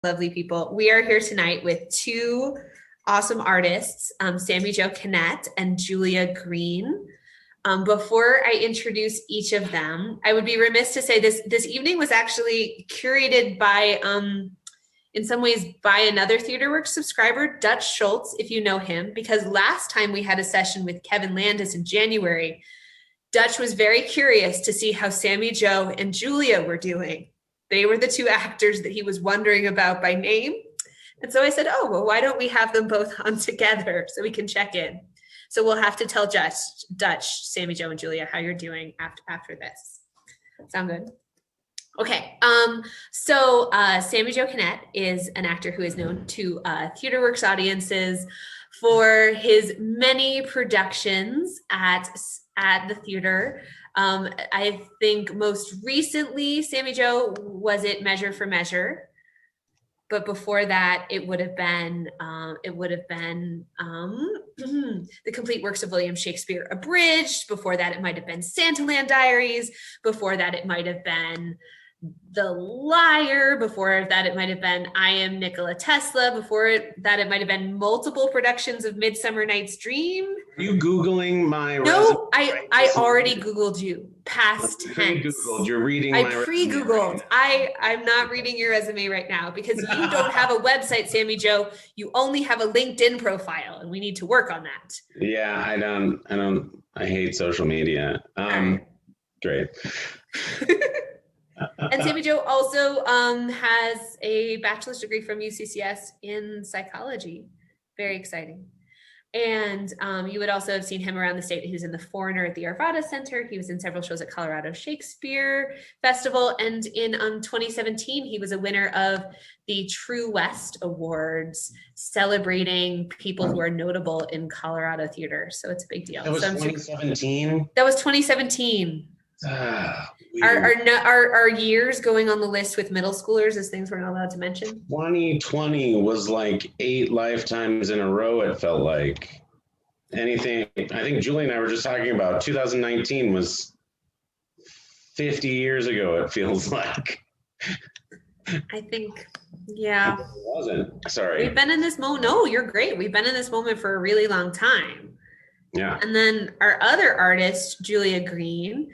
Lovely people. We are here tonight with two awesome artists, Sammie Jo Kinnett and Julia Greene. Before I introduce each of them, I would be remiss to say this evening was actually curated by, in some ways, by another Theatreworks subscriber, Dutch Schultz, if you know him, because last time we had a session with Kevin Landis in January, Dutch was very curious to see how Sammie Jo and Julia were doing. They were the two actors that he was wondering about by name. And so I said, oh, well, why don't we have them both on together so we can check in? So we'll have to tell Dutch, Sammie Jo and Julia, how you're doing after this. Sound good? Okay, so Sammie Jo Kinnett is an actor who is known to Theatreworks audiences for his many productions at the theater. I think most recently, Sammie Jo was it Measure for Measure, but before that, it would have been The Complete Works of William Shakespeare Abridged. Before that, it might have been Santaland Diaries. Before that, it might have been The Liar. Before that, it might have been I Am Nikola Tesla. Before that, it might have been multiple productions of Midsummer Night's Dream. Are you Googling my resume? No, I already Googled you. Past tense. Pre-Googled. You're reading I my pre-Googled. Right. I'm not reading your resume right now because you don't have a website, Sammie Jo. You only have a LinkedIn profile, and we need to work on that. Yeah, I hate social media. Great. And Sammie Jo also has a bachelor's degree from UCCS in psychology. Very exciting. And you would also have seen him around the state. He was in The Foreigner at the Arvada Center. He was in several shows at Colorado Shakespeare Festival. And in 2017, he was a winner of the True West Awards, celebrating people who are notable in Colorado theater. So it's a big deal. That was 2017? That was 2017. Are years going on the list with middle schoolers as things we're not allowed to mention? 2020 was like 8 lifetimes in a row, it felt like. Anything, I think Julie and I were just talking about 2019 was 50 years ago, it feels like. I think, yeah. It wasn't, sorry. We've been in this moment, no, you're great. We've been in this moment for a really long time. Yeah. And then our other artist, Julia Greene,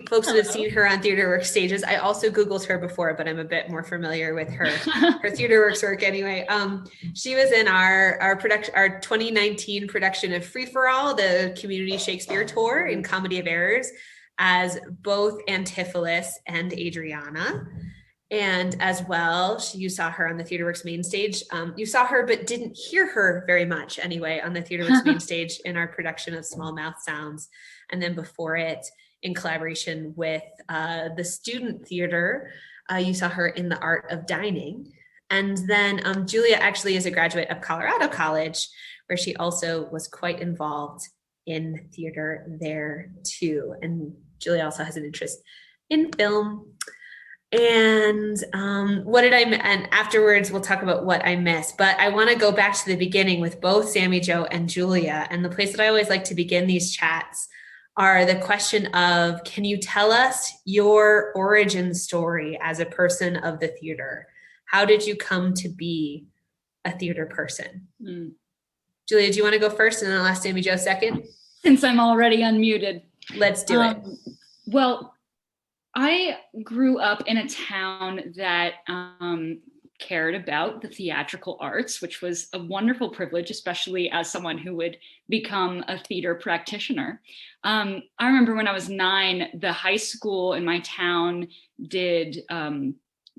folks who have seen her on Theatreworks stages. I also Googled her before, but I'm a bit more familiar with her Theatreworks work anyway. She was in our 2019 production of Free for All, the community Shakespeare tour in Comedy of Errors, as both Antipholus and Adriana. And as well, you saw her on the Theatreworks main stage. You saw her, but didn't hear her very much anyway on the Theatreworks main stage in our production of Small Mouth Sounds. And then before it, in collaboration with the student theater, you saw her in The Art of Dining. And then Julia actually is a graduate of Colorado College, where she also was quite involved in theater there too. And Julia also has an interest in film. And and afterwards we'll talk about what I missed, but I want to go back to the beginning with both Sammie Jo and Julia. And the place that I always like to begin these chats are the question of, can you tell us your origin story as a person of the theater? How did you come to be a theater person? Julia, do you want to go first and then I'll ask Sammie Jo second? Since I'm already unmuted. Let's do it. Well, I grew up in a town that cared about the theatrical arts, which was a wonderful privilege, especially as someone who would become a theater practitioner. I remember when I was 9, the high school in my town did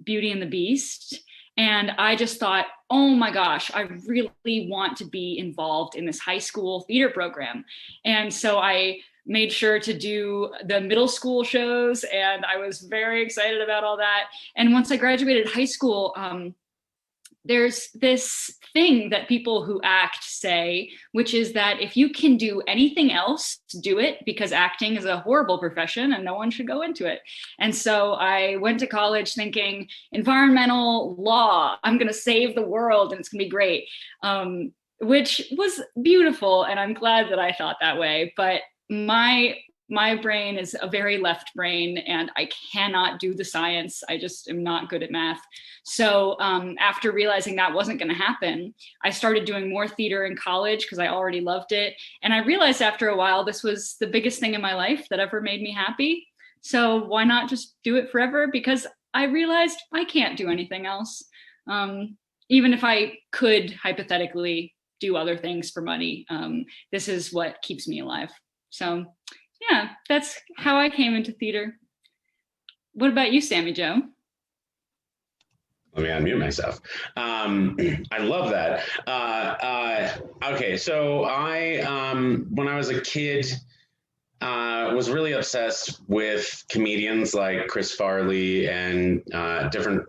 Beauty and the Beast. And I just thought, oh my gosh, I really want to be involved in this high school theater program. And so I made sure to do the middle school shows, and I was very excited about all that. And once I graduated high school, there's this thing that people who act say, which is that if you can do anything else, do it, because acting is a horrible profession and no one should go into it. And so I went to college thinking environmental law, I'm going to save the world and it's going to be great, which was beautiful. And I'm glad that I thought that way. But my my brain is a very left brain and I cannot do the science. I just am not good at math. So after realizing that wasn't going to happen, I started doing more theater in college because I already loved it. And I realized after a while, this was the biggest thing in my life that ever made me happy. So why not just do it forever? Because I realized I can't do anything else. Even if I could hypothetically do other things for money, this is what keeps me alive. So yeah, that's how I came into theater. What about you, Sammie Jo? Let me unmute myself. I love that. Okay, so when I was a kid, was really obsessed with comedians like Chris Farley and different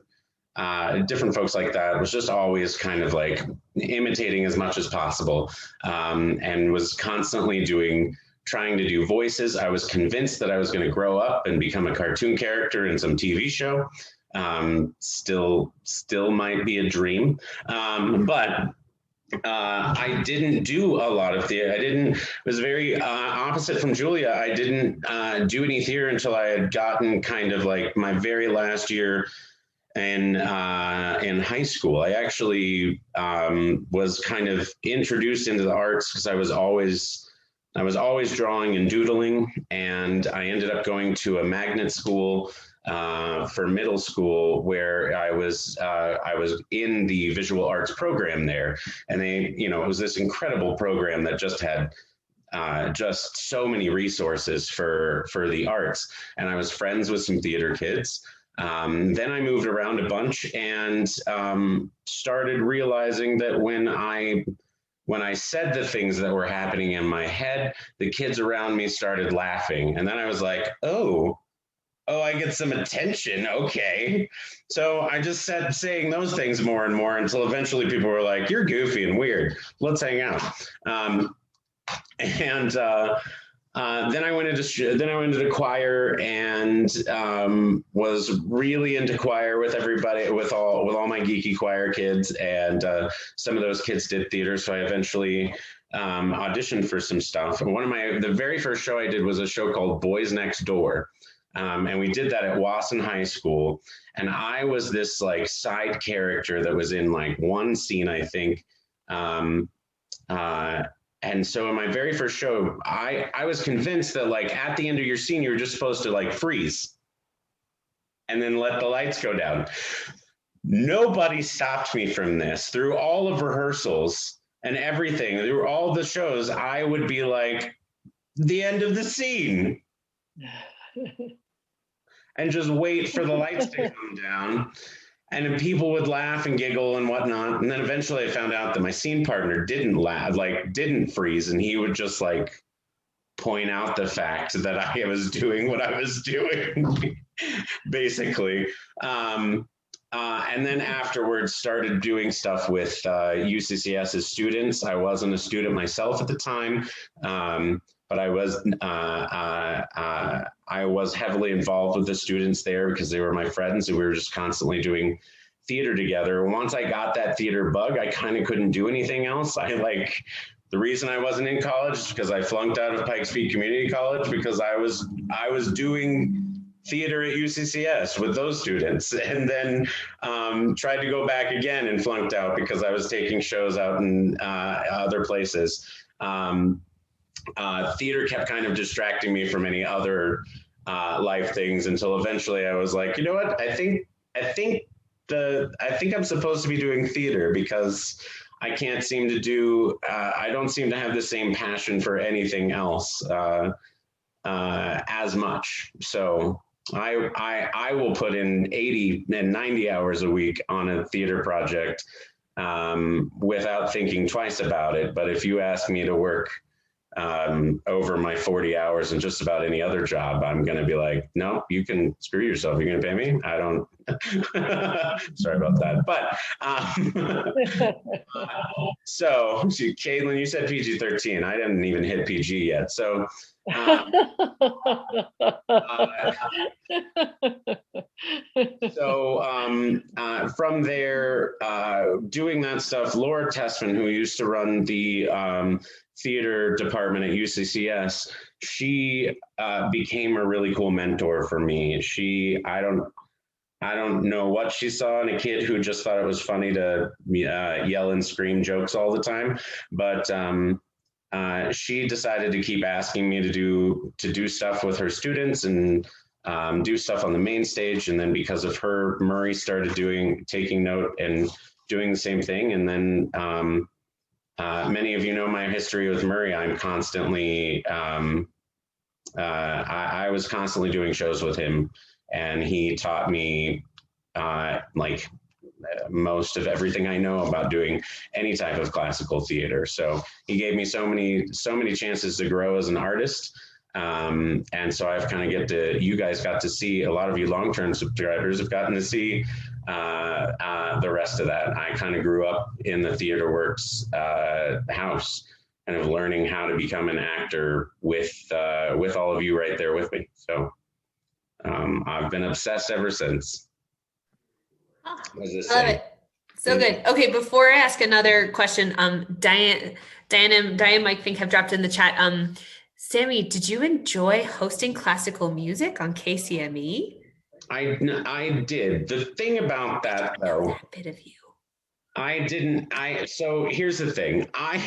folks like that. Was just always kind of like imitating as much as possible, and was constantly trying to do voices. I was convinced that I was going to grow up and become a cartoon character in some TV show. Still might be a dream, but I didn't do a lot of theater. It was very opposite from Julia. I didn't do any theater until I had gotten kind of like my very last year in high school. I actually was kind of introduced into the arts because I was always drawing and doodling, and I ended up going to a magnet school for middle school where I was in the visual arts program there, and it was this incredible program that just had just so many resources for the arts, and I was friends with some theater kids. Then I moved around a bunch and started realizing that when I said the things that were happening in my head, the kids around me started laughing. And then I was like, oh, I get some attention. Okay. So I just said saying those things more and more until eventually people were like, you're goofy and weird. Let's hang out. Then I went into choir and was really into choir with everybody, with all my geeky choir kids, and some of those kids did theater. So I eventually auditioned for some stuff. And the very first show I did was a show called Boys Next Door, and we did that at Wasson High School. And I was this like side character that was in like one scene, I think. And so in my very first show, I was convinced that like at the end of your scene, you were just supposed to like freeze and then let the lights go down. Nobody stopped me from this. Through all of rehearsals and everything, through all the shows, I would be like, the end of the scene. And just wait for the lights to come down. And then people would laugh and giggle and whatnot. And then eventually I found out that my scene partner didn't laugh, like didn't freeze. And he would just like point out the fact that I was doing what I was doing, basically. And then afterwards started doing stuff with UCCS's students. I wasn't a student myself at the time, but I was heavily involved with the students there because they were my friends and we were just constantly doing theater together. Once I got that theater bug, I kind of couldn't do anything else. The reason I wasn't in college is because I flunked out of Pikes Peak Community College because I was doing theater at UCCS with those students, and then tried to go back again and flunked out because I was taking shows out in other places. Theater kept kind of distracting me from any other life things until eventually I was like, you know what? I think I'm supposed to be doing theater because I can't seem to do. I don't seem to have the same passion for anything else as much. So I will put in 80 and 90 hours a week on a theater project without thinking twice about it. But if you ask me to work over my 40 hours and just about any other job, I'm going to be like, no, you can screw yourself. You're going to pay me? Sorry about that. But so, Caitlin, you said PG-13. I didn't even hit PG yet. So, uh, from there, doing that stuff, Laura Tessman, who used to run the theater department at UCCS, she became a really cool mentor for me. I don't know what she saw in a kid who just thought it was funny to yell and scream jokes all the time, but she decided to keep asking me to do stuff with her students and do stuff on the main stage. And then because of her, Murray started taking note and doing the same thing. And then many of you know my history with Murray. I'm constantly, I was constantly doing shows with him, and he taught me like most of everything I know about doing any type of classical theater. So he gave me so many chances to grow as an artist. And so I've kind of you guys got to see, a lot of you long-term subscribers have gotten to see the rest of that. I kind of grew up in the Theatreworks house, kind of learning how to become an actor with all of you right there with me. So I've been obsessed ever since. Oh, I love it. So good. Okay, before I ask another question, Diane, Mike Fink have dropped in the chat. Sammie, did you enjoy hosting classical music on Kcme? I did. The thing about that, though, that bit of you. So here's the thing. I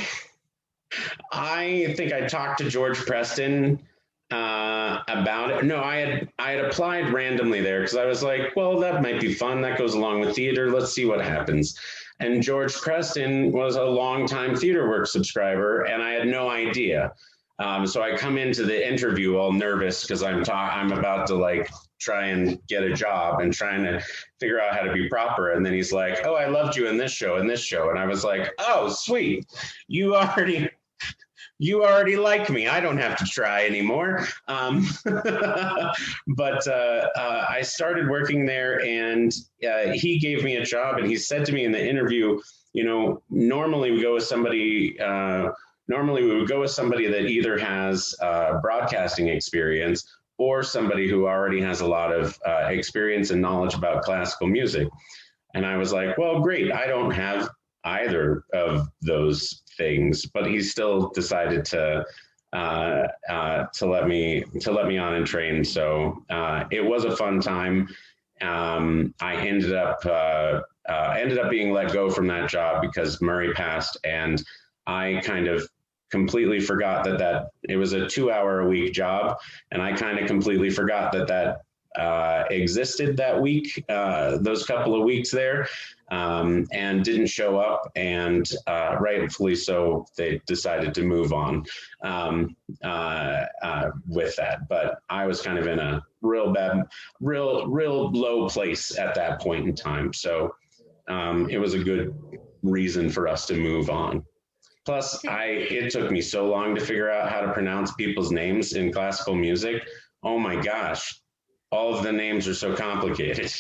think I talked to George Preston about it. No, I had applied randomly there because I was like, well, that might be fun. That goes along with theater. Let's see what happens. And George Preston was a longtime Theatreworks subscriber, and I had no idea. So I come into the interview all nervous because I'm about to like try and get a job and trying to figure out how to be proper. And then he's like, oh, I loved you in this show and this show. And I was like, oh, sweet. You already like me. I don't have to try anymore. But I started working there, and he gave me a job, and he said to me in the interview, you know, normally we would go with somebody that either has broadcasting experience or somebody who already has a lot of experience and knowledge about classical music. And I was like, well, great. I don't have either of those things, but he still decided to let me on and train. So it was a fun time. I ended up being let go from that job because Murray passed, and I kind of completely forgot that it was a 2-hour-a-week job, and I kind of completely forgot that existed that week, those couple of weeks there, and didn't show up, and rightfully so, they decided to move on with that. But I was kind of in a real low place at that point in time. So it was a good reason for us to move on. Plus, it took me so long to figure out how to pronounce people's names in classical music. Oh my gosh, all of the names are so complicated.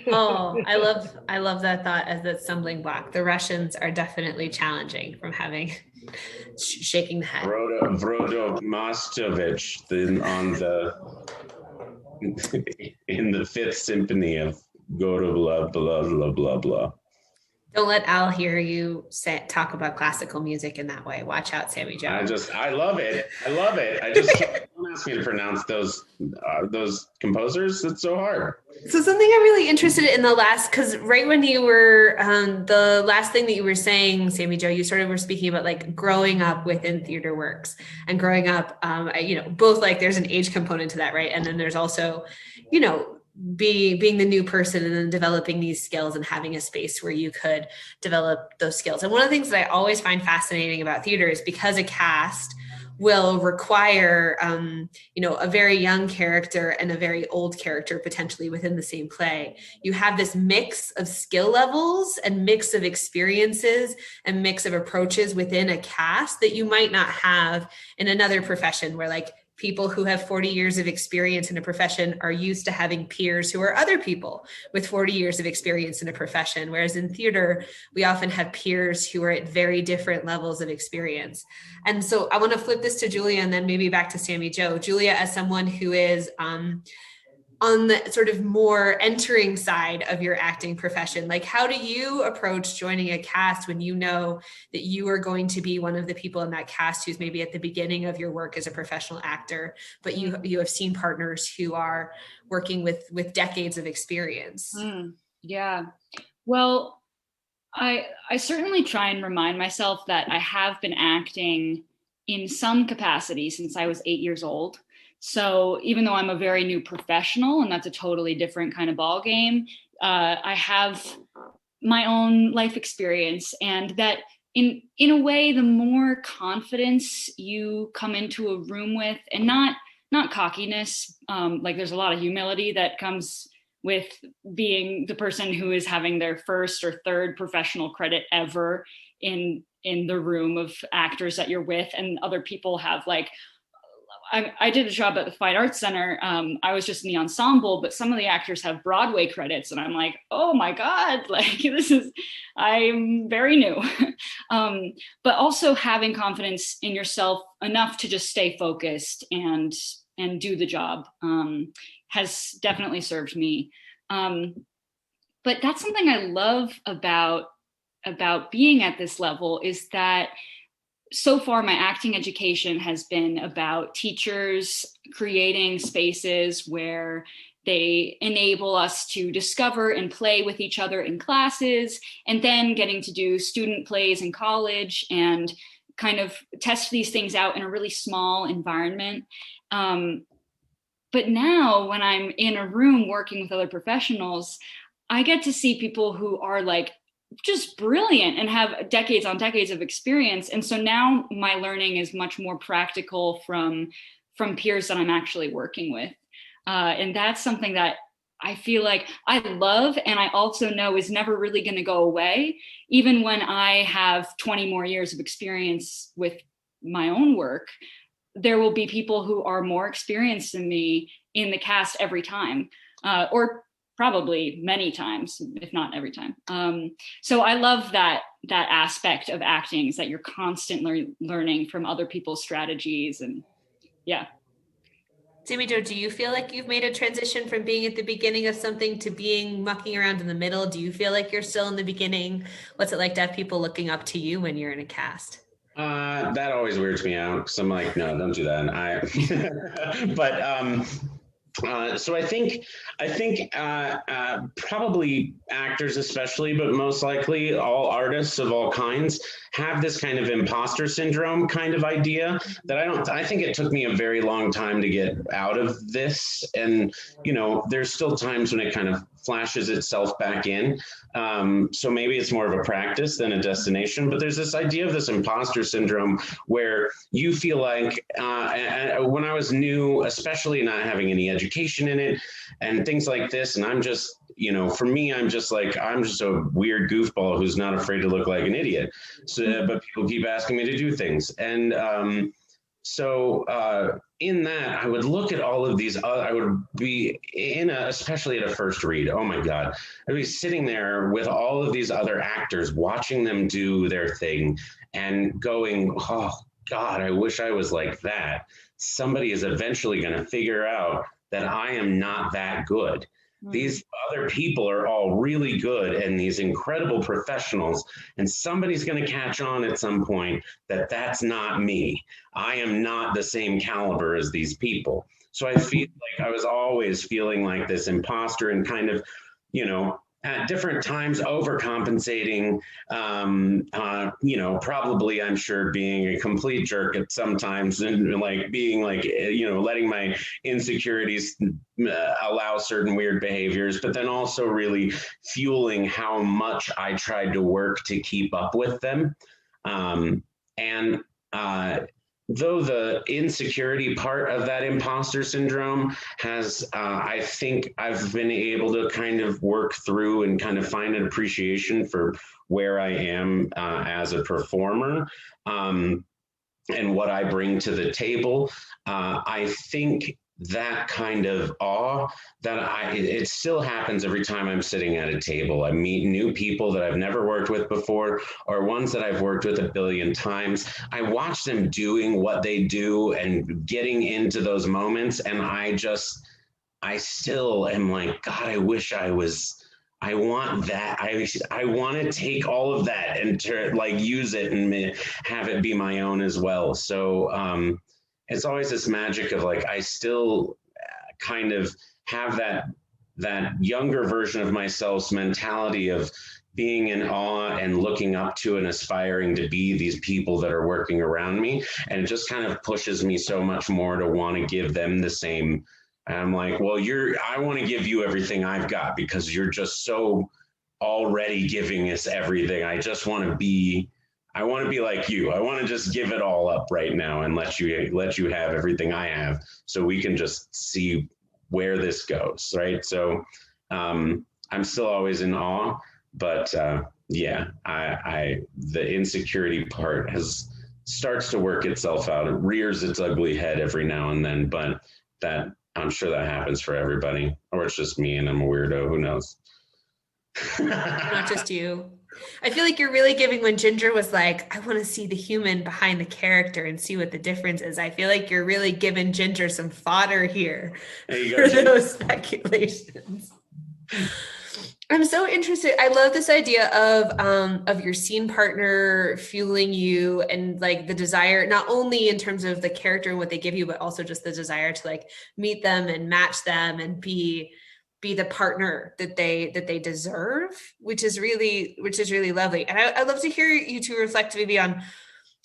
Oh, I love that thought as that stumbling block. The Russians are definitely challenging from having shaking the head. Vrodo Mostovich in the Fifth Symphony of Goda blah blah blah blah blah. Don't let Al hear you talk about classical music in that way. Watch out, Sammie Joe. I love it. I just don't ask me to pronounce those composers. It's so hard. So something I'm really interested in because right when you were the last thing that you were saying, Sammie Joe, you were speaking about like growing up within Theatreworks and growing up, both like there's an age component to that, right? And then there's also, being the new person and then developing these skills and having a space where you could develop those skills. And one of the things that I always find fascinating about theater is because a cast will require, a very young character and a very old character potentially within the same play. You have this mix of skill levels and mix of experiences and mix of approaches within a cast that you might not have in another profession where like people who have 40 years of experience in a profession are used to having peers who are other people with 40 years of experience in a profession. Whereas in theater, we often have peers who are at very different levels of experience. And so I want to flip this to Julia and then maybe back to Sammie Jo. Julia, as someone who is on the sort of more entering side of your acting profession, like how do you approach joining a cast when you know that you are going to be one of the people in that cast who's maybe at the beginning of your work as a professional actor, but you have seen partners who are working with decades of experience? Yeah. Well, I certainly try and remind myself that I have been acting in some capacity since I was 8 years old. So even though I'm a very new professional, and that's a totally different kind of ball game, I have my own life experience, and that in a way, the more confidence you come into a room with, and not cockiness, like there's a lot of humility that comes with being the person who is having their first or third professional credit ever in the room of actors that you're with, and other people have like, I did a job at the Fine Arts Center. I was just in the ensemble, but some of the actors have Broadway credits, and I'm like, oh my God, like I'm very new. But also having confidence in yourself enough to just stay focused and do the job has definitely served me. But that's something I love about being at this level, is that so far, my acting education has been about teachers creating spaces where they enable us to discover and play with each other in classes, and then getting to do student plays in college and kind of test these things out in a really small environment. But now when I'm in a room working with other professionals, I get to see people who are like just brilliant and have decades on decades of experience. And so now my learning is much more practical from peers that I'm actually working with. And that's something that I feel like I love, and I also know is never really going to go away. Even when I have 20 more years of experience with my own work, there will be people who are more experienced than me in the cast every time, or probably many times, if not every time. So I love that aspect of acting, is that you're constantly learning from other people's strategies. And yeah. Sammie Jo, do you feel like you've made a transition from being at the beginning of something to being mucking around in the middle? Do you feel like you're still in the beginning? What's it like to have people looking up to you when you're in a cast? That always weirds me out, because I'm like, no, don't do that. So I think probably actors especially, but most likely all artists of all kinds have this kind of imposter syndrome kind of idea that I think it took me a very long time to get out of this. And, there's still times when it kind of flashes itself back in. So maybe it's more of a practice than a destination, but there's this idea of this imposter syndrome where you feel like, when I was new, especially not having any education in it and things like this, and I'm just, for me, I'm just a weird goofball who's not afraid to look like an idiot. So, but people keep asking me to do things. And so in that, I would look at all of these, I would be especially at a first read, oh my God, I'd be sitting there with all of these other actors, watching them do their thing and going, oh God, I wish I was like that. Somebody is eventually going to figure out that I am not that good. These other people are all really good and these incredible professionals, and somebody's going to catch on at some point that that's not me. I am not the same caliber as these people. So I feel like I was always feeling like this imposter and kind of, at different times overcompensating, probably I'm sure being a complete jerk at sometimes, and like being like, letting my insecurities allow certain weird behaviors, but then also really fueling how much I tried to work to keep up with them. Though the insecurity part of that imposter syndrome has, I think I've been able to kind of work through and kind of find an appreciation for where I am as a performer. and what I bring to the table. I think that kind of awe it still happens every time I'm sitting at a table. I meet new people that I've never worked with before, or ones that I've worked with a billion times. I watch them doing what they do and getting into those moments, and I still am like, God, I wish I want that. I want to take all of that and use it and have it be my own as well. So it's always this magic of like, I still kind of have that younger version of myself's mentality of being in awe and looking up to and aspiring to be these people that are working around me. And it just kind of pushes me so much more to want to give them the same. And I'm like, well, I want to give you everything I've got because you're just so already giving us everything. I want to be like you. I want to just give it all up right now and let you have everything I have, so we can just see where this goes, right? So I'm still always in awe, but yeah, the insecurity part starts to work itself out. It rears its ugly head every now and then, but that I'm sure that happens for everybody, or it's just me and I'm a weirdo. Who knows? Not just you. I feel like you're really giving when Ginger was like, I want to see the human behind the character and see what the difference is. I feel like you're really giving Ginger some fodder here for those speculations. I'm so interested. I love this idea of your scene partner fueling you and like the desire, not only in terms of the character and what they give you, but also just the desire to like meet them and match them and be the partner that they deserve, which is really lovely. And I'd love to hear you two reflect maybe on,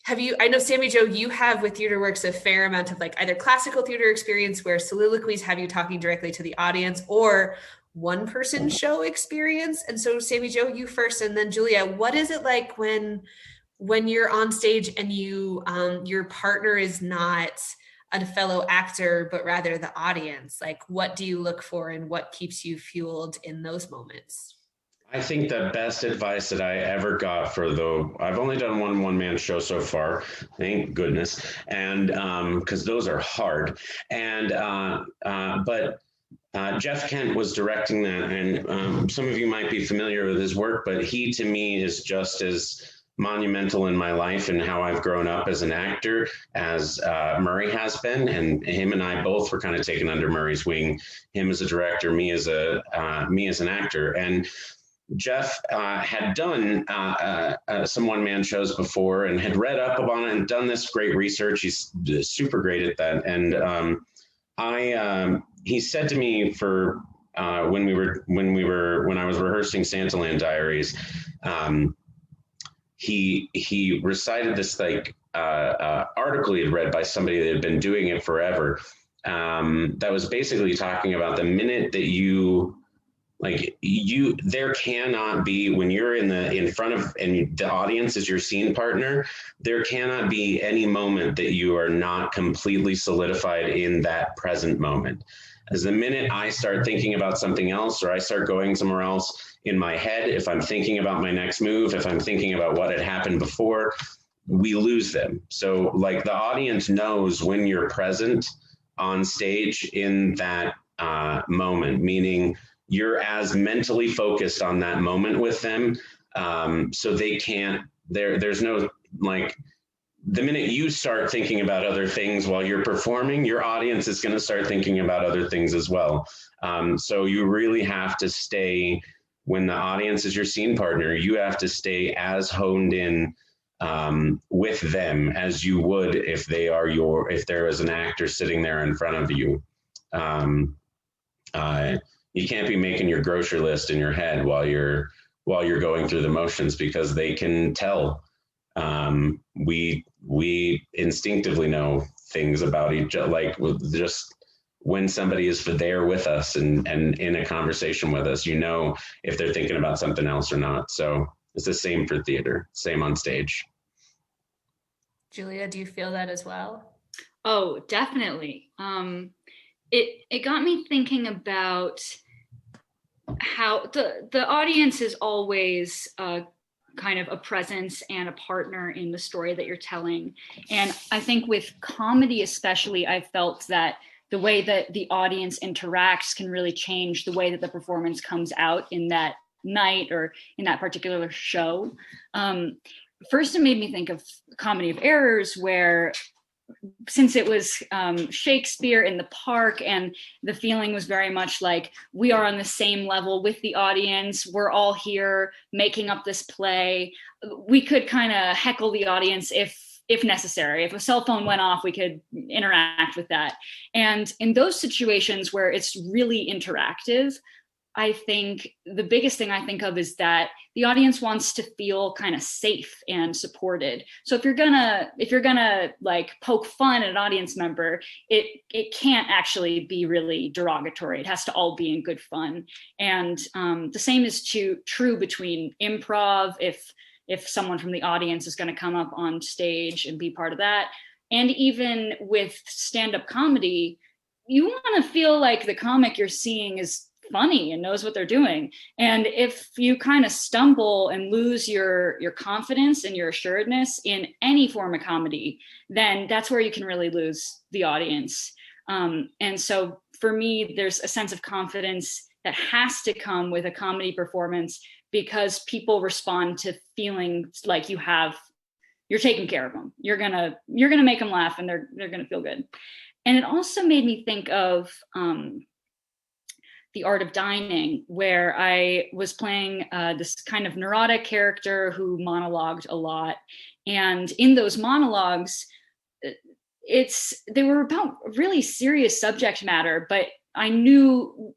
I know Sammie Jo, you have with Theatreworks a fair amount of like either classical theater experience where soliloquies have you talking directly to the audience, or one person show experience. And so Sammie Jo, you first, and then Julia, what is it like when you're on stage and you your partner is not a fellow actor, but rather the audience? Like, what do you look for and what keeps you fueled in those moments? I think the best advice that I ever got I've only done one man show so far, thank goodness, and because those are hard. And but Jeff Kent was directing that, and some of you might be familiar with his work, but he to me is just as monumental in my life and how I've grown up as an actor as Murray has been. And him and I both were kind of taken under Murray's wing, him as a director, me as an actor. And Jeff had done some one-man shows before and had read up on it and done this great research. He's super great at that. And he said to me when I was rehearsing Santaland Diaries, he recited this article he had read by somebody that had been doing it forever. That was basically talking about the minute that there cannot be, when you're in front of, and the audience is your scene partner, there cannot be any moment that you are not completely solidified in that present moment. As the minute I start thinking about something else, or I start going somewhere else in my head, if I'm thinking about my next move, if I'm thinking about what had happened before, we lose them. So like the audience knows when you're present on stage in that moment, meaning you're as mentally focused on that moment with them. So they can't, there's no, like, the minute you start thinking about other things while you're performing, your audience is going to start thinking about other things as well. So you really have to stay, when the audience is your scene partner, you have to stay as honed in with them as you would if if there was an actor sitting there in front of you. You can't be making your grocery list in your head while you're going through the motions, because they can tell. We instinctively know things about each other, like just when somebody is there with us and in a conversation with us, if they're thinking about something else or not. So it's the same for theater, same on stage. Julia, do you feel that as well? Oh, definitely. It got me thinking about how the audience is always kind of a presence and a partner in the story that you're telling. And I think with comedy especially, I felt that the way that the audience interacts can really change the way that the performance comes out in that night or in that particular show. First, it made me think of Comedy of Errors, where since it was Shakespeare in the park, and the feeling was very much like we are on the same level with the audience, we're all here making up this play, we could kind of heckle the audience if necessary. If a cell phone went off, we could interact with that. And in those situations where it's really interactive, I think the biggest thing I think of is that the audience wants to feel kind of safe and supported. So if you're gonna like poke fun at an audience member, it can't actually be really derogatory. It has to all be in good fun. And the same is true between improv. If someone from the audience is going to come up on stage and be part of that, and even with stand-up comedy, you want to feel like the comic you're seeing is funny and knows what they're doing. And if you kind of stumble and lose your confidence and your assuredness in any form of comedy, then that's where you can really lose the audience. And so for me, there's a sense of confidence that has to come with a comedy performance, because people respond to feeling like you're taking care of them. You're gonna make them laugh, and they're gonna feel good. And it also made me think of The Art of Dining, where I was playing this kind of neurotic character who monologued a lot. And in those monologues, they were about really serious subject matter, but I knew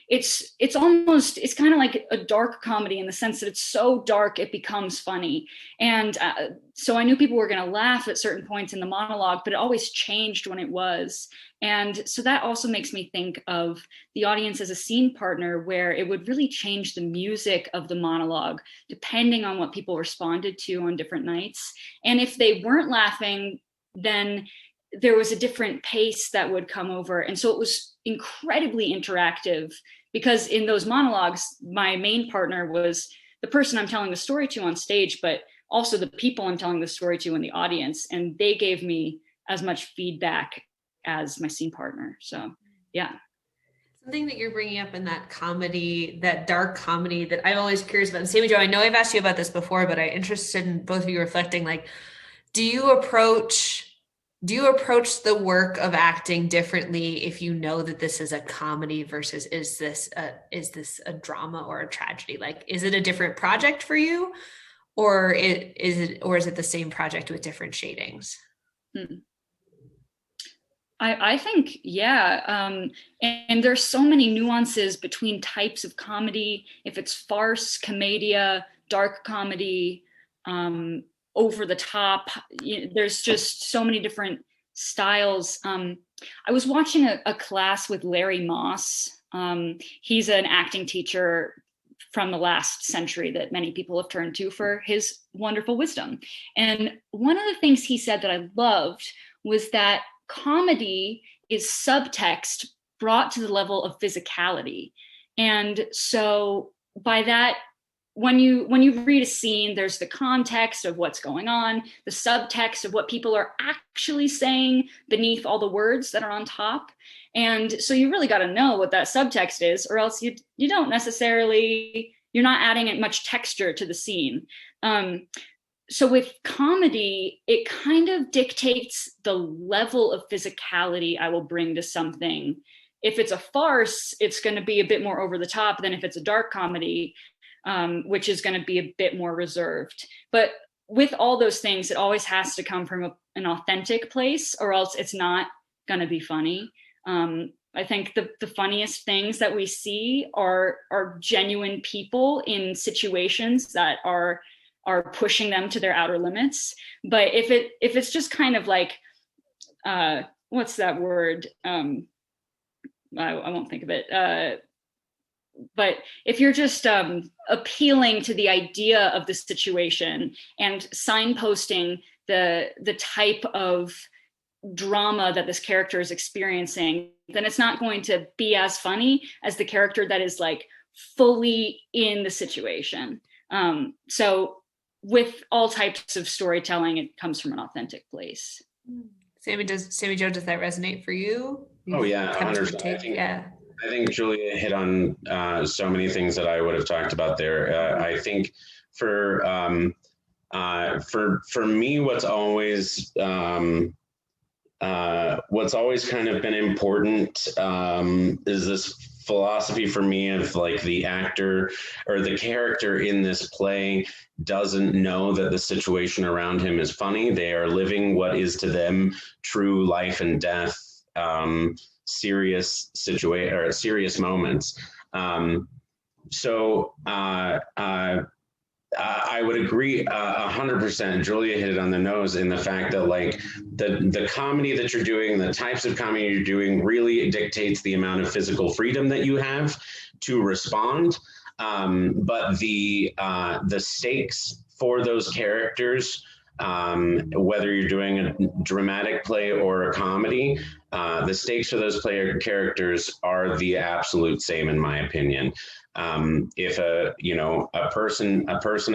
it's kind of like a dark comedy in the sense that it's so dark it becomes funny. And so I knew people were going to laugh at certain points in the monologue, but it always changed when it was. And so that also makes me think of the audience as a scene partner, where it would really change the music of the monologue depending on what people responded to on different nights. And if they weren't laughing, then there was a different pace that would come over. And so it was incredibly interactive, because in those monologues, my main partner was the person I'm telling the story to on stage, but also the people I'm telling the story to in the audience. And they gave me as much feedback as my scene partner. So, yeah. Something that you're bringing up in that comedy, that dark comedy, that I'm always curious about. And Sammie Jo, I know I've asked you about this before, but I'm interested in both of you reflecting, like, do you approach the work of acting differently if you know that this is a comedy versus is this a drama or a tragedy? Like, is it a different project for you, or is it the same project with different shadings? I think, yeah. And there's so many nuances between types of comedy. If it's farce, commedia, dark comedy, over the top, there's just so many different styles. I was watching a class with Larry Moss. He's an acting teacher from the last century that many people have turned to for his wonderful wisdom. And one of the things he said that I loved was that comedy is subtext brought to the level of physicality. And so by that, when you read a scene, there's the context of what's going on, the subtext of what people are actually saying beneath all the words that are on top. And so you really got to know what that subtext is, or else you don't necessarily, you're not adding much texture to the scene. So with comedy, it kind of dictates the level of physicality I will bring to something. If it's a farce, it's going to be a bit more over the top than if it's a dark comedy, which is going to be a bit more reserved. But with all those things, it always has to come from an authentic place, or else it's not going to be funny. I think the funniest things that we see are genuine people in situations that are pushing them to their outer limits. But if it's just kind of like, what's that word? I won't think of it. But if you're just appealing to the idea of the situation and signposting the type of drama that this character is experiencing, then it's not going to be as funny as the character that is like fully in the situation. So with all types of storytelling, it comes from an authentic place. Sammie Jo, does that resonate for you? Oh yeah, Kind of 100%. yeah. I think Julia hit on so many things that I would have talked about there. I think for me, what's always kind of been important is this philosophy for me of like the actor or the character in this play doesn't know that the situation around him is funny. They are living what is to them true life and death, serious situation or serious moments. So I would agree 100%. Julia hit it on the nose in the fact that like the comedy that you're doing, the types of comedy you're doing really dictates the amount of physical freedom that you have to respond. But the stakes for those characters, whether you're doing a dramatic play or a comedy, the stakes for those player characters are the absolute same, in my opinion. If a person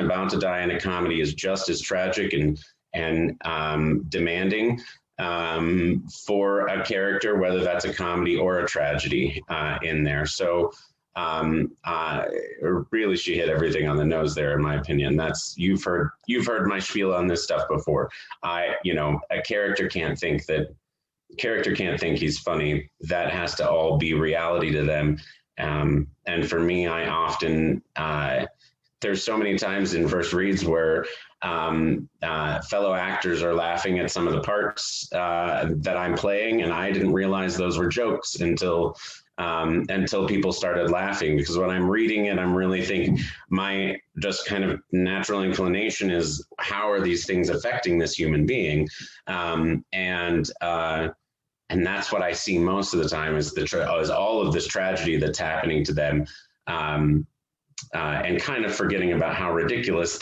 about to die in a comedy is just as tragic and demanding for a character, whether that's a comedy or a tragedy in there. So really, she hit everything on the nose there, in my opinion. That's you've heard my spiel on this stuff before. A character can't think he's funny. That has to all be reality to them. And for me, I often, there's so many times in first reads where fellow actors are laughing at some of the parts that I'm playing, and I didn't realize those were jokes until people started laughing, because when I'm reading it, I'm really thinking my just kind of natural inclination is, how are these things affecting this human being? And that's what I see most of the time is all of this tragedy that's happening to them, and kind of forgetting about how ridiculous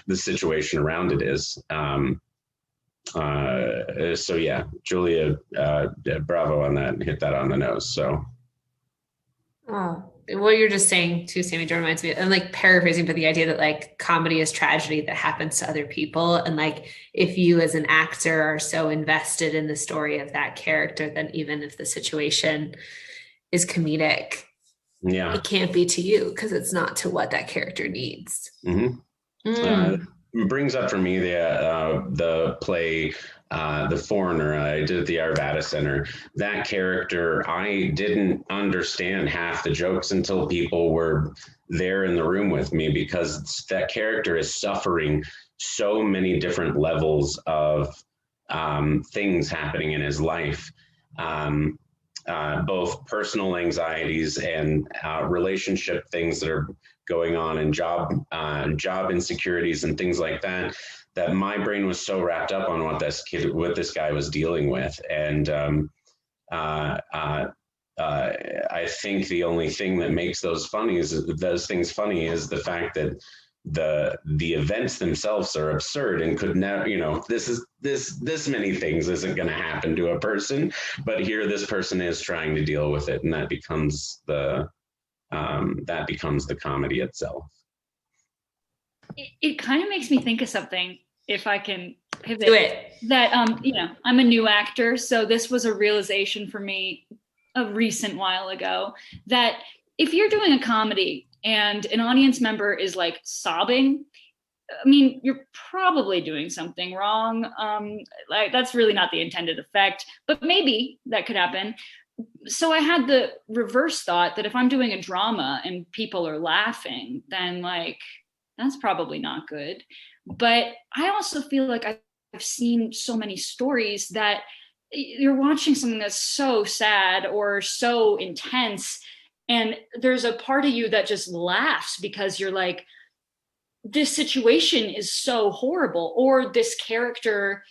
the situation around it is. So yeah, Julia, bravo on that, hit that on the nose. So. Oh, what you're just saying too, Sammie Jo, reminds me, and like paraphrasing, but the idea that like comedy is tragedy that happens to other people. And like, if you as an actor are so invested in the story of that character, then even if the situation is comedic, it can't be to you because it's not to what that character needs. Brings up for me the play, The Foreigner, I did at the Arvada Center. That character, I didn't understand half the jokes until people were there in the room with me, because that character is suffering so many different levels of things happening in his life. Both personal anxieties and relationship things that are going on, and job insecurities and things like that, that my brain was so wrapped up on what this guy was dealing with. And I think the only thing that makes those things funny is the fact that the events themselves are absurd and could never, this many things isn't going to happen to a person, but here this person is trying to deal with it, and that becomes the comedy itself. It kind of makes me think of something, if I can pivot. Do it. That I'm a new actor, so this was a realization for me a recent while ago, that if you're doing a comedy and an audience member is like sobbing, I mean, you're probably doing something wrong. Like, that's really not the intended effect, but maybe that could happen. So I had the reverse thought that if I'm doing a drama and people are laughing, then like, that's probably not good. But I also feel like I've seen so many stories that you're watching something that's so sad or so intense, and there's a part of you that just laughs because you're like, this situation is so horrible, or this character,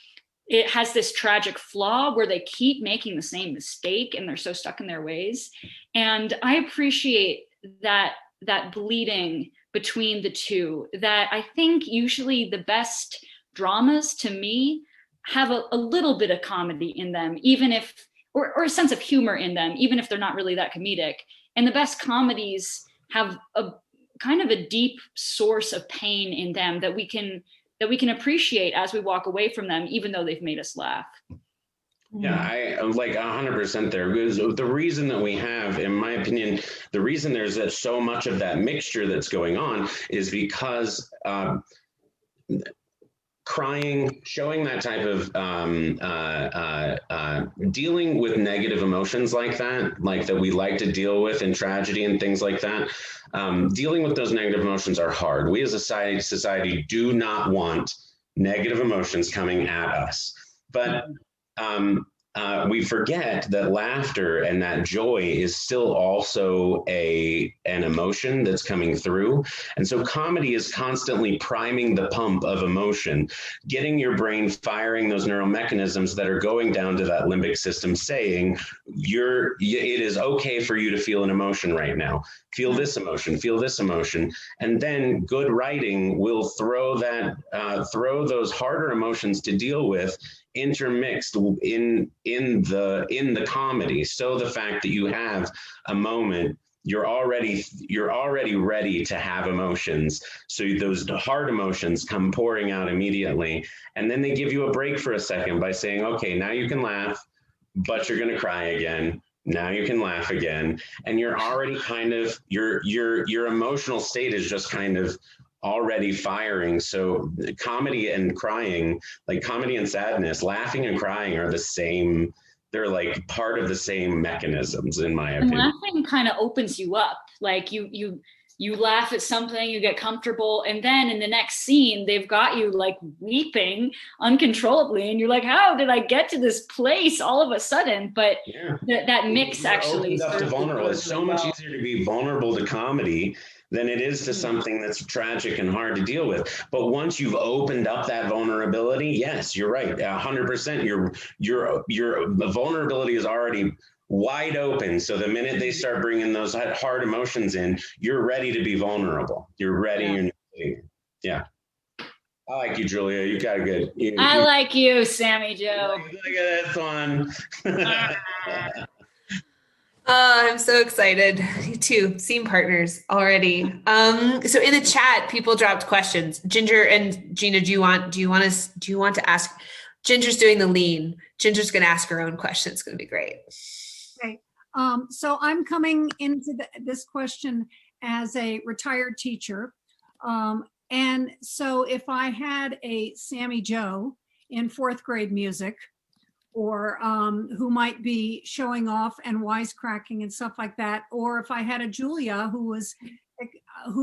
it has this tragic flaw where they keep making the same mistake and they're so stuck in their ways. And I appreciate that bleeding between the two, that I think usually the best dramas to me have a little bit of comedy in them, even if, or a sense of humor in them, even if they're not really that comedic. And the best comedies have a kind of a deep source of pain in them that we can that we can appreciate as we walk away from them, even though they've made us laugh. Yeah, I'm like 100% there. Because the reason that we have, in my opinion, the reason there's so much of that mixture that's going on is because crying, showing that type of dealing with negative emotions like that we like to deal with in tragedy and things like that. Dealing with those negative emotions are hard. We as a society do not want negative emotions coming at us. But we forget that laughter and that joy is still also an emotion that's coming through. And so comedy is constantly priming the pump of emotion, getting your brain firing those neural mechanisms that are going down to that limbic system saying, it is okay for you to feel an emotion right now. Feel this emotion, feel this emotion. And then good writing will throw those harder emotions to deal with intermixed in the comedy. So the fact that you have a moment, you're already ready to have emotions. So those hard emotions come pouring out immediately. And then they give you a break for a second by saying, okay, now you can laugh, but you're going to cry again. Now you can laugh again. And you're already kind of, your emotional state is just kind of already firing. So comedy and crying, like comedy and sadness, laughing and crying are the same. They're like part of the same mechanisms, in my opinion. And laughing kind of opens you up. Like you laugh at something, you get comfortable, and then in the next scene, they've got you like weeping uncontrollably, and you're like, how did I get to this place all of a sudden? But that mix actually up to vulnerable. It's so much easier to be vulnerable to comedy than it is to something that's tragic and hard to deal with. But once you've opened up that vulnerability, yes, you're right, 100%. Your vulnerability is already wide open. So the minute they start bringing those hard emotions in, you're ready to be vulnerable. You're ready. Yeah. I like you, Julia. You got a good. I like you, Sammie Joe. Look at this one. I'm so excited. Me too. Scene partners already. So in the chat, people dropped questions. Ginger and Gina, do you want to ask? Ginger's doing the lean. Ginger's going to ask her own question. It's going to be great. Okay. So I'm coming into this question as a retired teacher. And so if I had a Sammie Joe in fourth grade music, or who might be showing off and wisecracking and stuff like that, or if I had a Julia who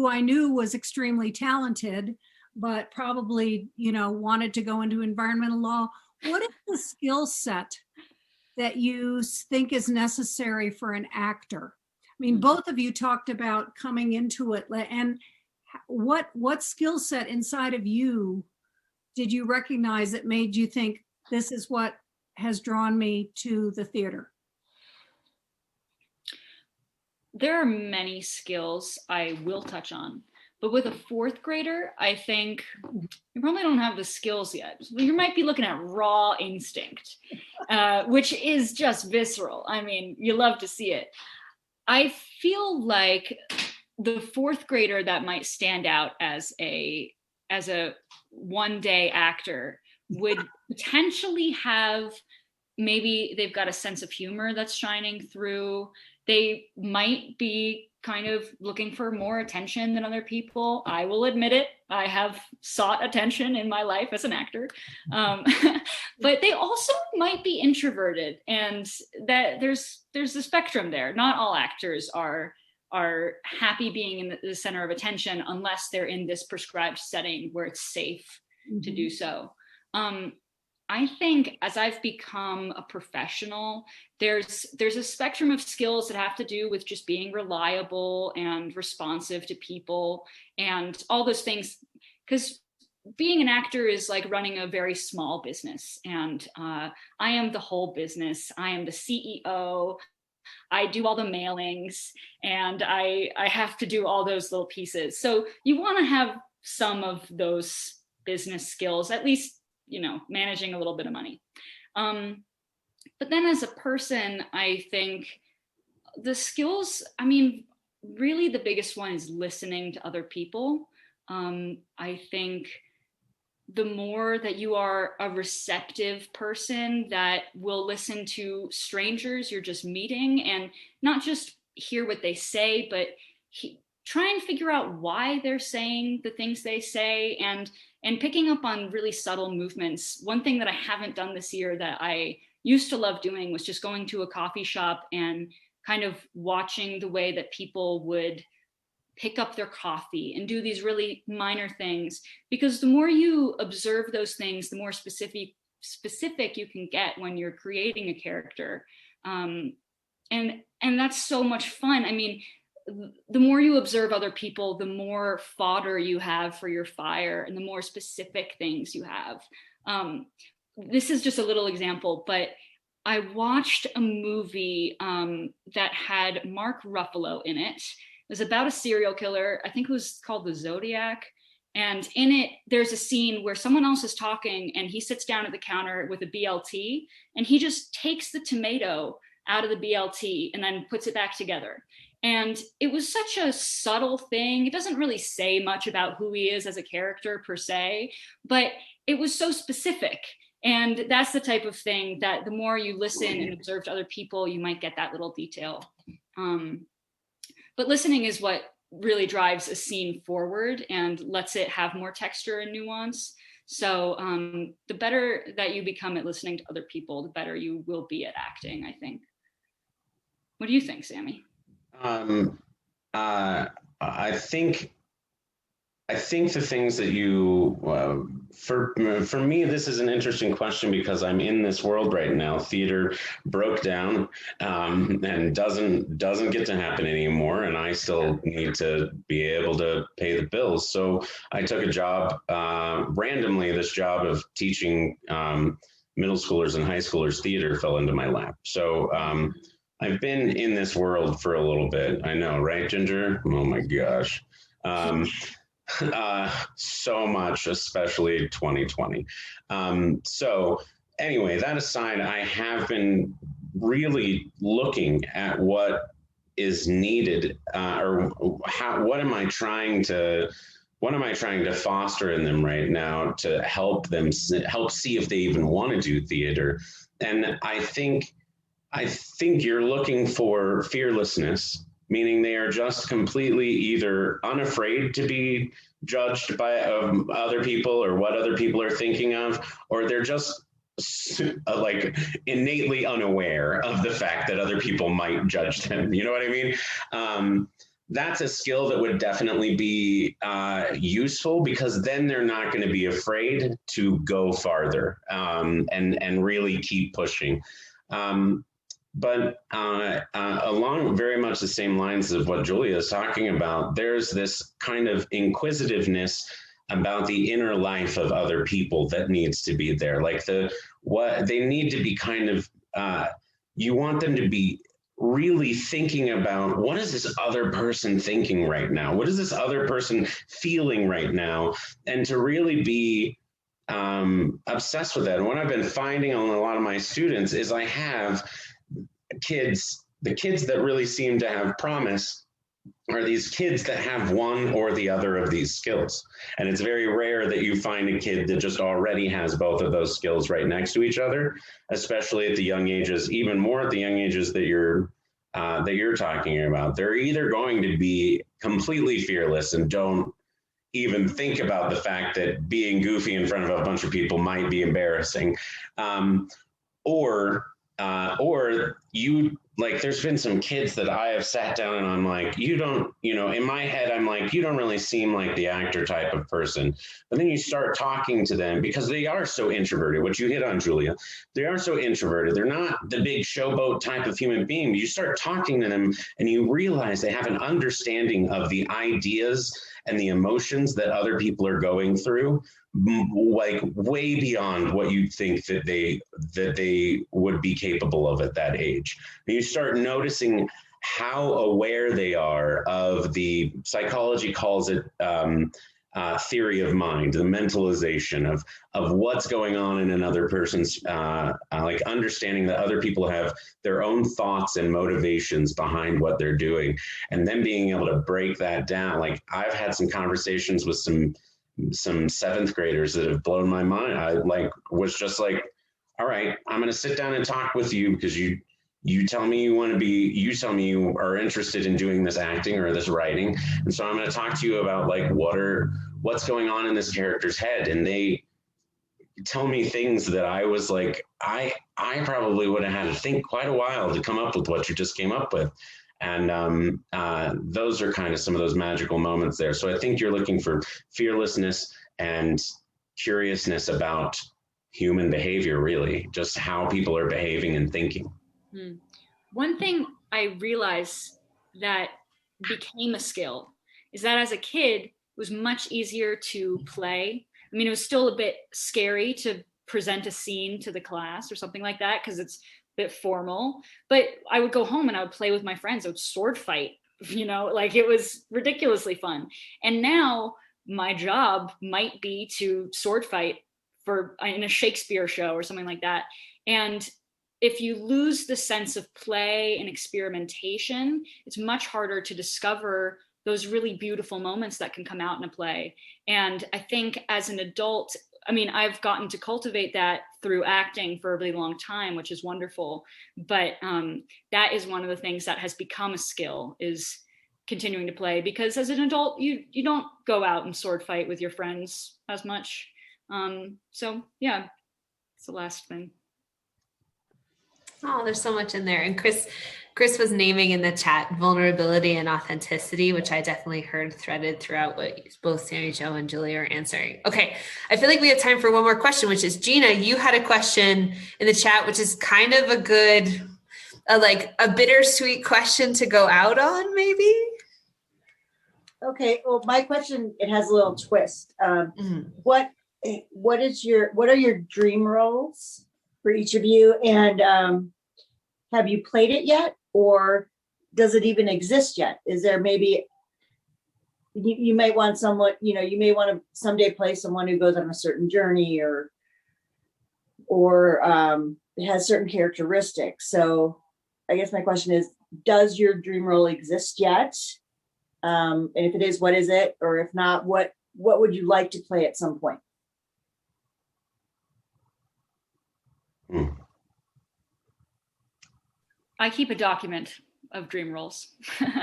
I knew was extremely talented, but probably, wanted to go into environmental law, what is the skill set that you think is necessary for an actor? I mean, both of you talked about coming into it, and what skill set inside of you did you recognize that made you think this is what has drawn me to the theater? There are many skills I will touch on, but with a fourth grader, I think you probably don't have the skills yet. You might be looking at raw instinct, which is just visceral. I mean, you love to see it. I feel like the fourth grader that might stand out as a one-day actor would potentially have, maybe they've got a sense of humor that's shining through. They might be kind of looking for more attention than other people. I will admit it. I have sought attention in my life as an actor. But they also might be introverted, and that there's a spectrum there. Not all actors are happy being in the center of attention unless they're in this prescribed setting where it's safe to do so. I think as I've become a professional, there's a spectrum of skills that have to do with just being reliable and responsive to people and all those things. Because being an actor is like running a very small business, and I am the whole business. I am the CEO. I do all the mailings, and I have to do all those little pieces. So you want to have some of those business skills, at least, managing a little bit of money. But then as a person, I think the skills, really the biggest one is listening to other people. I think the more that you are a receptive person that will listen to strangers you're just meeting and not just hear what they say, but try and figure out why they're saying the things they say, and picking up on really subtle movements. One thing that I haven't done this year that I used to love doing was just going to a coffee shop and kind of watching the way that people would pick up their coffee and do these really minor things, because the more you observe those things, the more specific you can get when you're creating a character. And that's so much fun. I mean, the more you observe other people, the more fodder you have for your fire and the more specific things you have. This is just a little example, but I watched a movie that had Mark Ruffalo in it. It was about a serial killer. I think it was called The Zodiac. And in it, there's a scene where someone else is talking and he sits down at the counter with a BLT and he just takes the tomato out of the BLT and then puts it back together. And it was such a subtle thing. It doesn't really say much about who he is as a character per se, but it was so specific. And that's the type of thing that the more you listen and observe to other people, you might get that little detail. But listening is what really drives a scene forward and lets it have more texture and nuance. So the better that you become at listening to other people, the better you will be at acting, I think. What do you think, Sammie? I think the things that you, for me, this is an interesting question because I'm in this world right now. Theater broke down and doesn't get to happen anymore, and I still need to be able to pay the bills. So I took a job randomly. This job of teaching middle schoolers and high schoolers theater fell into my lap. So I've been in this world for a little bit. I know, right, Ginger? Oh my gosh. So much, especially 2020. So anyway, that aside, I have been really looking at what is needed, what am I trying to foster in them right now to help see if they even want to do theater. And I think you're looking for fearlessness, meaning they are just completely either unafraid to be judged by other people or what other people are thinking of, or they're just like innately unaware of the fact that other people might judge them. You know what I mean? That's a skill that would definitely be useful, because then they're not going to be afraid to go farther and really keep pushing. But along very much the same lines of what Julia is talking about, there's this kind of inquisitiveness about the inner life of other people that needs to be there. Like what they need to be kind of, you want them to be really thinking about, what is this other person thinking right now? What is this other person feeling right now? And to really be obsessed with that. And what I've been finding on a lot of my students is I have the kids that really seem to have promise are these kids that have one or the other of these skills. And it's very rare that you find a kid that just already has both of those skills right next to each other, especially at the young ages, even more at the young ages that you're talking about. They're either going to be completely fearless and don't even think about the fact that being goofy in front of a bunch of people might be embarrassing, or you, like, there's been some kids that I have sat down and I'm like, you don't, in my head, I'm like, you don't really seem like the actor type of person. But then you start talking to them because they are so introverted, which you hit on, Julia. They are so introverted. They're not the big showboat type of human being. You start talking to them and you realize they have an understanding of the ideas and the emotions that other people are going through, like way beyond what you'd think that they would be capable of at that age. And you start noticing how aware they are of the, psychology calls it theory of mind, the mentalization of what's going on in another person's, like understanding that other people have their own thoughts and motivations behind what they're doing, and then being able to break that down. Like, I've had some conversations with some some seventh graders that have blown my mind. I was just like, all right, I'm going to sit down and talk with you because you tell me you tell me you are interested in doing this acting or this writing. And so I'm going to talk to you about what's going on in this character's head. And they tell me things that I was like, I probably would have had to think quite a while to come up with what you just came up with. And those are kind of some of those magical moments there. So I think you're looking for fearlessness and curiousness about human behavior, really, just how people are behaving and thinking. One thing I realized that became a skill is that as a kid, it was much easier to play. I mean, it was still a bit scary to present a scene to the class or something like that because it's a bit formal. But I would go home and I would play with my friends. I would sword fight, it was ridiculously fun. And now my job might be to sword fight in a Shakespeare show or something like that. And if you lose the sense of play and experimentation, it's much harder to discover those really beautiful moments that can come out in a play. And I think as an adult, I mean, I've gotten to cultivate that through acting for a really long time, which is wonderful. But that is one of the things that has become a skill, is continuing to play, because as an adult, you don't go out and sword fight with your friends as much. So yeah, it's the last thing. Oh, there's so much in there. And Chris was naming in the chat vulnerability and authenticity, which I definitely heard threaded throughout what both Sammie Jo and Julia are answering. Okay, I feel like we have time for one more question, which is Gina, you had a question in the chat, which is kind of a bittersweet question to go out on, maybe? Okay, well, my question, it has a little twist. What are your dream roles for each of you? And have you played it yet? Or does it even exist yet? Is there maybe, you may want someone, you may want to someday play someone who goes on a certain journey or has certain characteristics. So I guess my question is, does your dream role exist yet? And if it is, what is it? Or if not, what would you like to play at some point? I keep a document of dream roles.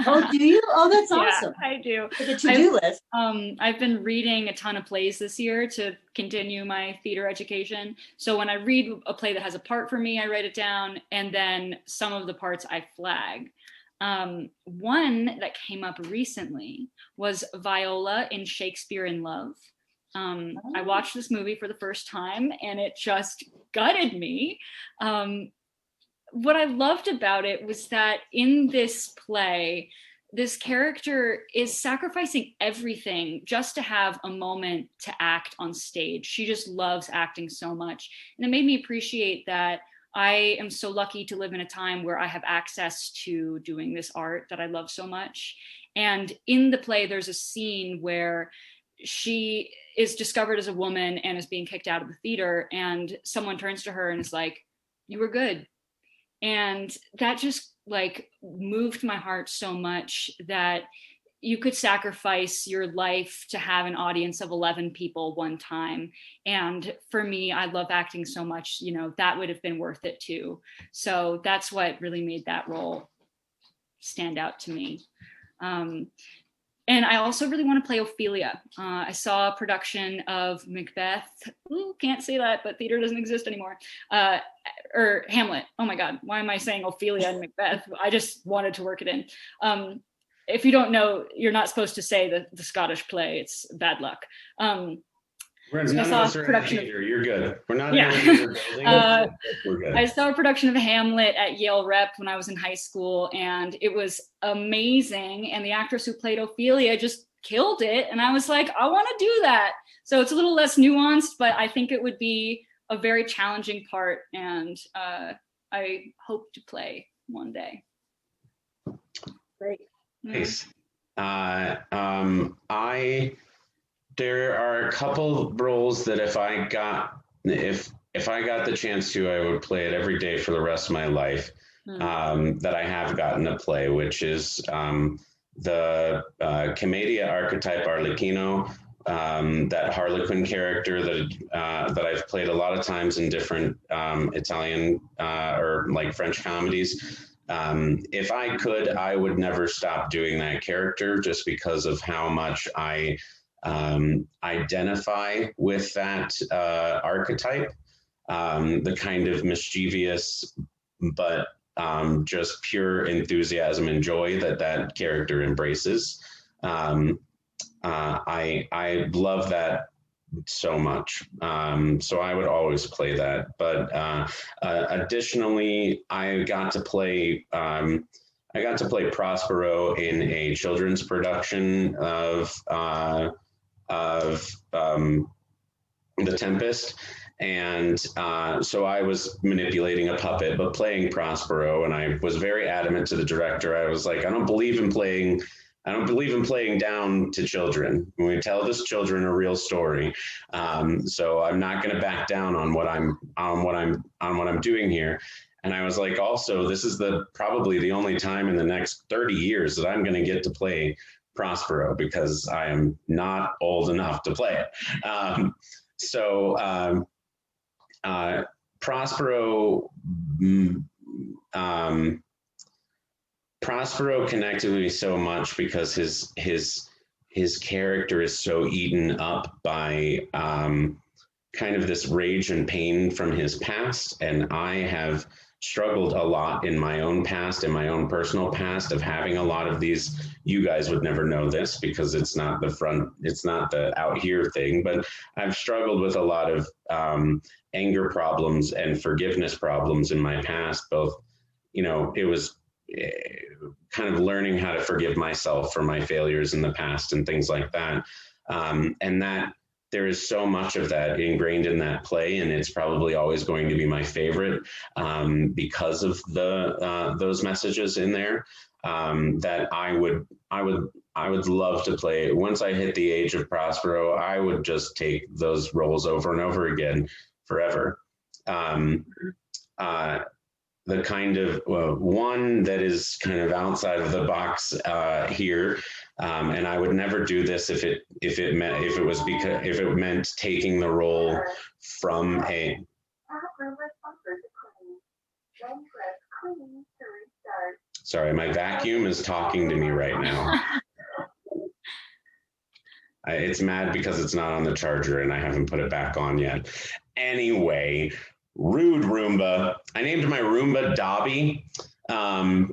Oh, do you? Oh, that's awesome. Yeah, I do. Like a to-do list. I've been reading a ton of plays this year to continue my theater education. So when I read a play that has a part for me, I write it down, and then some of the parts I flag. One that came up recently was Viola in Shakespeare in Love. I watched this movie for the first time and it just gutted me. What I loved about it was that in this play, this character is sacrificing everything just to have a moment to act on stage. She just loves acting so much. And it made me appreciate that I am so lucky to live in a time where I have access to doing this art that I love so much. And in the play, there's a scene where she is discovered as a woman and is being kicked out of the theater, and someone turns to her and is like, "You were good." And that just moved my heart so much, that you could sacrifice your life to have an audience of 11 people one time. And for me, I love acting so much, that would have been worth it too. So that's what really made that role stand out to me. And I also really want to play Ophelia. I saw a production of Macbeth. Ooh, can't say that, but theater doesn't exist anymore. Or Hamlet. Oh my God, why am I saying Ophelia and Macbeth? I just wanted to work it in. If you don't know, you're not supposed to say the Scottish play. It's bad luck. None of us are in the theater. You're good. We're not Yeah. in the building. We're good. I saw a production of Hamlet at Yale Rep when I was in high school, and it was amazing. And the actress who played Ophelia just killed it. And I was like, I want to do that. So it's a little less nuanced, but I think it would be a very challenging part. And I hope to play one day. Great. Nice. There are a couple roles that if I got the chance to, I would play it every day for the rest of my life. That I have gotten to play, which is the Kcme archetype Arlecchino, that Harlequin character that I've played a lot of times in different Italian or like French comedies. If I could, I would never stop doing that character just because of how much I identify with that archetype, the kind of mischievous but just pure enthusiasm and joy that that character embraces. I love that so much. So I would always play that. But additionally, I got to play Prospero in a children's production of The Tempest. And so I was manipulating a puppet, but playing Prospero. And I was very adamant to the director. I was like, I don't believe in playing down to children. We tell this children a real story. So I'm not going to back down on what I'm doing here. And I was like, also, this is probably the only time in the next 30 years that I'm going to get to play Prospero because I am not old enough to play it. Prospero connected with me so much because his character is so eaten up by kind of this rage and pain from his past, and I have struggled a lot in my own past, in my own personal past, of having a lot of these. You guys would never know this because it's not the out here thing, but I've struggled with a lot of anger problems and forgiveness problems in my past. Both, it was kind of learning how to forgive myself for my failures in the past and things like that. And that there is so much of that ingrained in that play, and it's probably always going to be my favorite because of those messages in there. That I would love to play. Once I hit the age of Prospero, I would just take those roles over and over again forever. The kind of one that is kind of outside of the box here, and I would never do this if it meant taking the role from a. Sorry, my vacuum is talking to me right now. It's mad because it's not on the charger and I haven't put it back on yet. Anyway, rude Roomba. I named my Roomba Dobby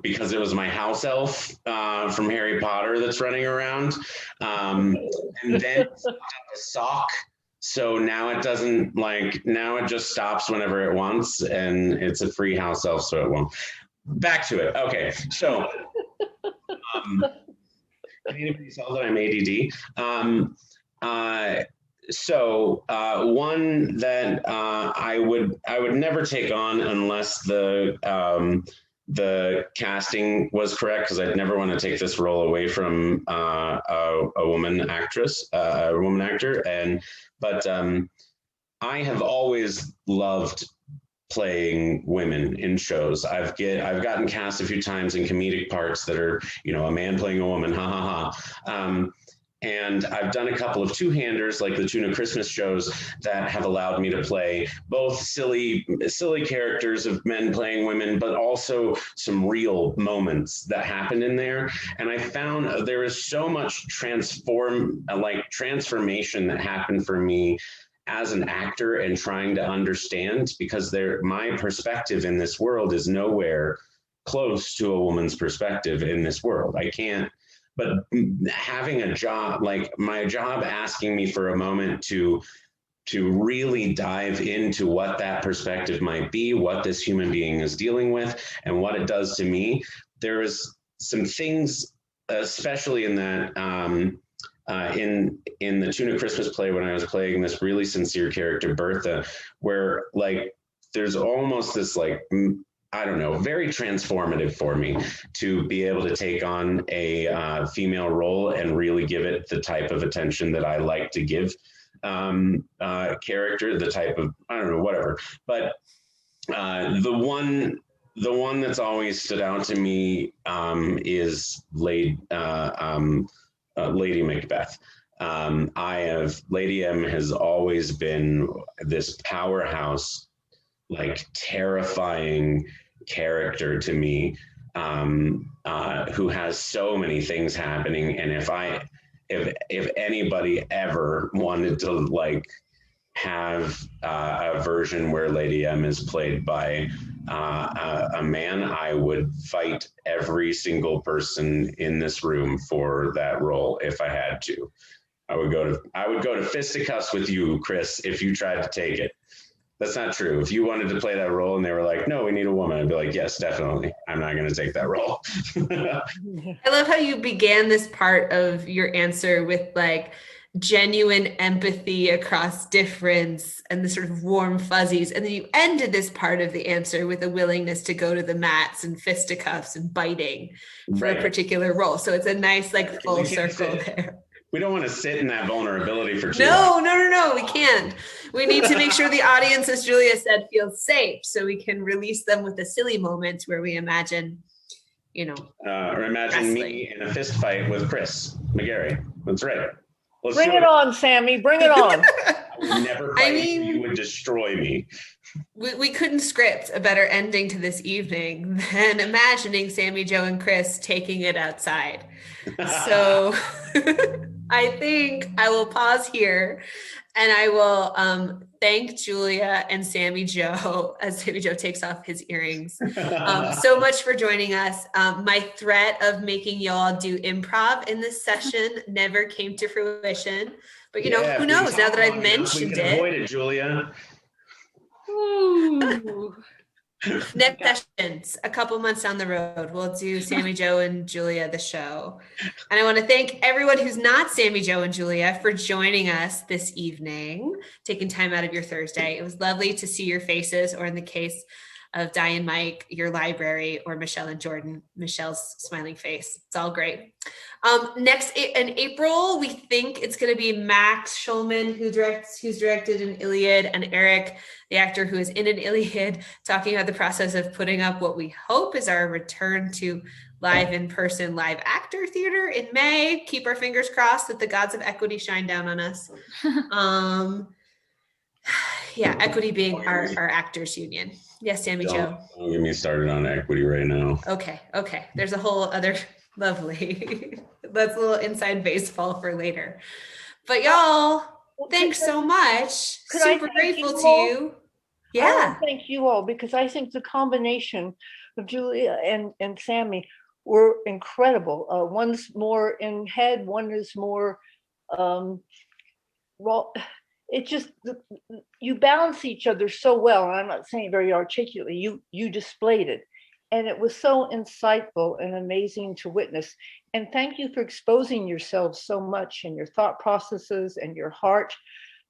because it was my house elf from Harry Potter that's running around. And then a sock. So now it doesn't now it just stops whenever it wants, and it's a free house elf, so it won't. Back to it. Okay, so can anybody tell that I'm ADD? One that I would never take on unless the casting was correct, because I'd never want to take this role away from a woman actress, a woman actor, but I have always loved playing women in shows. I've gotten cast a few times in comedic parts that are, a man playing a woman, ha ha ha. And I've done a couple of two-handers, like the Tuna Christmas shows, that have allowed me to play both silly characters of men playing women, but also some real moments that happened in there. And I found there is so much transformation that happened for me as an actor and trying to understand, because my perspective in this world is nowhere close to a woman's perspective in this world. I can't. But having a job, like my job asking me for a moment to really dive into what that perspective might be, what this human being is dealing with, and what it does to me, there is some things, especially in that, in the Tuna Christmas play, when I was playing this really sincere character, Bertha, where there's almost this very transformative for me to be able to take on a female role and really give it the type of attention that I like to give character, the type of, whatever. But the one that's always stood out to me is Lady Macbeth. Lady M has always been this powerhouse, like terrifying character to me, who has so many things happening. And if anybody ever wanted to like have a version where Lady M is played by a man, I would fight every single person in this room for that role if I had to. I would go to fisticuffs with you, Chris, if you tried to take it. That's not true. If you wanted to play that role and they were like, no, we need a woman, I'd be like, yes, definitely. I'm not going to take that role. I love how you began this part of your answer with like genuine empathy across difference and the sort of warm fuzzies. And then you ended this part of the answer with a willingness to go to the mats and fisticuffs and biting for a particular role. So it's a nice like full circle there. We don't want to sit in that vulnerability for too long. No, we can't. We need to make sure the audience, as Julia said, feels safe so we can release them with the silly moments where we imagine, or imagine wrestling. Me in a fist fight with Chris McGarry. That's right. Bring it on, Sammie. Bring it on. I would never fight you. You would destroy me. We couldn't script a better ending to this evening than imagining Sammie, Joe, and Chris taking it outside. So I think I will pause here and I will thank Julia and Sammie Joe as Sammie Joe takes off his earrings so much for joining us. My threat of making y'all do improv in this session never came to fruition, but who knows now that I've mentioned we can avoid it, Julia. Ooh. Next sessions, a couple months down the road, we'll do Sammie Joe and Julia, the show. And I want to thank everyone who's not Sammie Joe and Julia for joining us this evening, taking time out of your Thursday. It was lovely to see your faces, or in the case of Di and Mike, your library, or Michelle and Jordan, Michelle's smiling face. It's all great. Next in April, we think it's going to be Max Schulman, who's directed an Iliad, and Eric, the actor who is in an Iliad, talking about the process of putting up what we hope is our return to live in-person live actor theater in May. Keep our fingers crossed that the gods of equity shine down on us. Equity being our actors union. Yes, Sammie Joe. Don't get me started on equity right now. Okay. There's a whole other lovely. That's a little inside baseball for later. But y'all, thanks so much. Super grateful to you. Yeah. Thank you all, because I think the combination of Julia and Sammie were incredible. One's more in head, one is more raw. It just, you balance each other so well. And I'm not saying very articulately, you displayed it. And it was so insightful and amazing to witness. And thank you for exposing yourselves so much and your thought processes and your heart.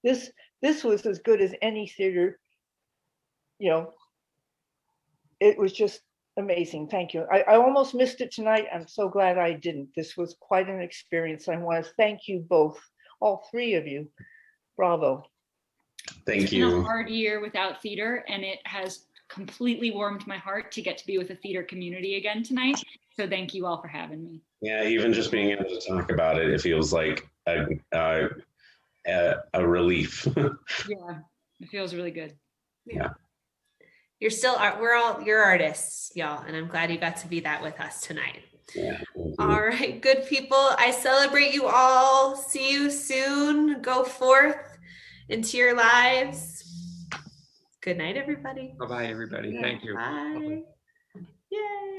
This was as good as any theater, it was just amazing. Thank you. I almost missed it tonight. I'm so glad I didn't. This was quite an experience. I want to thank you both, all three of you. Bravo. Thank you. It's been a hard year without theater, and it has completely warmed my heart to get to be with the theater community again tonight. So thank you all for having me. Yeah, even just being able to talk about it, it feels like a relief. Yeah, it feels really good. Yeah. You're artists, y'all, and I'm glad you got to be that with us tonight. Yeah. All right, good people. I celebrate you all. See you soon. Go forth into your lives. Good night, everybody. Bye-bye, everybody. Thank you. Bye. Yay.